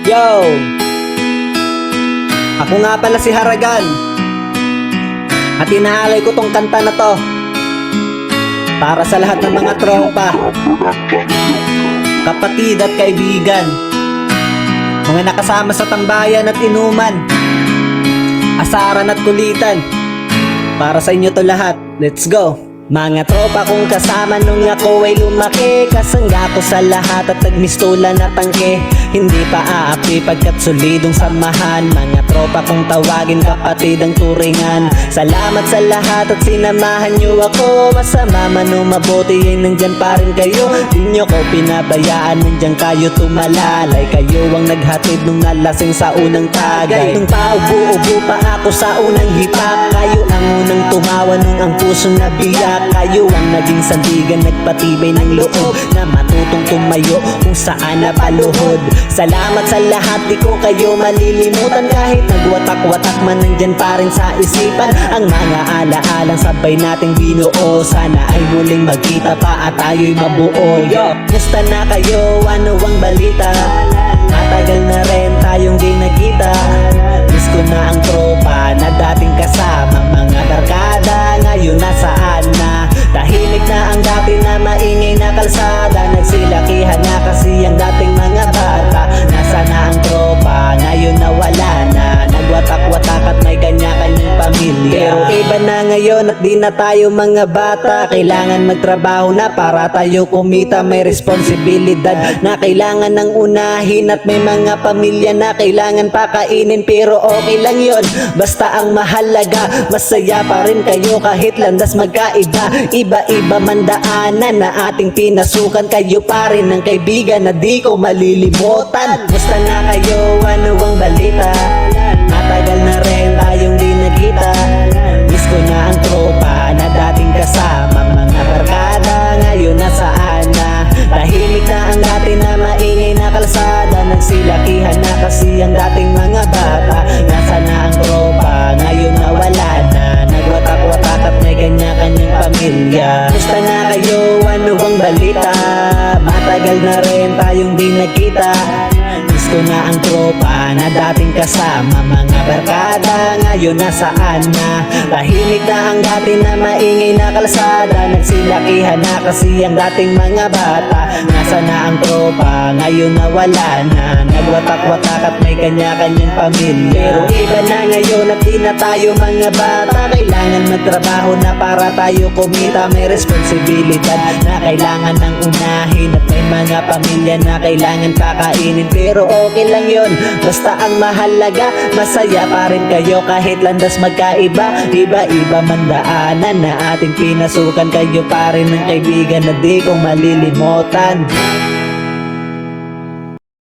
Yo! Ako nga pala si Haragan. At inaalay ko tong kanta na to para sa lahat ng mga tropa, kapatid at kaibigan, mga nakasama sa tambayan at inuman, asaran at kulitan. Para sa inyo to lahat. Let's go! Mga tropa kong kasama nung ako ay lumaki, kasangga ko sa lahat at nagmistola na tangke. Hindi pa aapi pagkat solidong samahan. Mga tropa kong tawagin kapatid ang turingan. Salamat sa lahat at sinamahan nyo ako. Masama man o mabuti ay nandyan pa rin kayo. Di nyo ko pinabayaan, nandyan kayo tumalalay. Kayo ang naghatid nung nalasing sa unang tagay. Nung paubo-ubo pa ako sa unang hipak, kayo ang unang tumawa nung ang puso nabiyak. Kayo ang naging sandigan, nagpatibay ng loob na matutong tumayo kung saan napaluhod. Salamat sa lahat, di ko kayo malilimutan. Kahit nagwatak-watak man, nandyan pa rin sa isipan ang mga alaalang sabay nating binuo. Sana ay muling magkita pa at tayo'y mabuo. Yo, musta na kayo? Ano ang balita? Matagal na rin tayong di nakita. Miss ko na ang tropa na dating kasama. Mga barkada ngayon nasaan na? Tahimik na ang dati na maingay na kalsada. Nagsilakihan na kasi ang dating mga bata. Nasa na ang tropa, ngayon nawala na. Nagwatak-watak at may kanya-kanyang pamilya. Pero iba na ngayon at di na tayo mga bata. Kailangan magtrabaho na para tayo kumita. May responsibilidad na kailangan ng unahin. At may mga pamilya na kailangan pakainin. Pero okay lang yon, basta ang mahalaga masaya pa rin kayo kahit landas magkaiba. Iba-iba man daanan na ating pinasukan. Kayo pa rin ang kaibigan na di ko malilimutan. Musta na kayo? Ano ang balita? Matagal na rin tayong di nakita. Miss ko na ang tropa na dating kasama. Mga barkada ngayon nasaan na? Tahimik na ang dati na maingay na kalsada. Nagsilakihan na kasi ang dating mga bata. Nasa na ang tropa, ngayon nawala na. Nagwatak-watak at may kanya-kanyang pamilya. Musta na kayo? Ano ang balita? Matagal na rin tayong di nakita. Miss ko na ang tropa na dating kasama. Mga barkada ngayon nasaan na? Tahimik na ang dati na maingay na kalsada. Nagsilakihan na kasi ang dating mga bata. Nasa na ang tropa, ngayon nawala na. Nagwatak-watak at may kanya-kanyang pamilya. Pero iba na ngayon at di na tayo mga bata. Kailangan magtrabaho na para tayo kumita. May responsibilidad na kailangan ng unahin. At may mga pamilya na kailangan pakainin. Pero okay lang yon, basta ang mahalaga masaya pa rin kayo kahit landas magkaiba. Iba-iba man daanan na ating pinasukan. Kayo pa rin ang kaibigan na di ko malilimutan.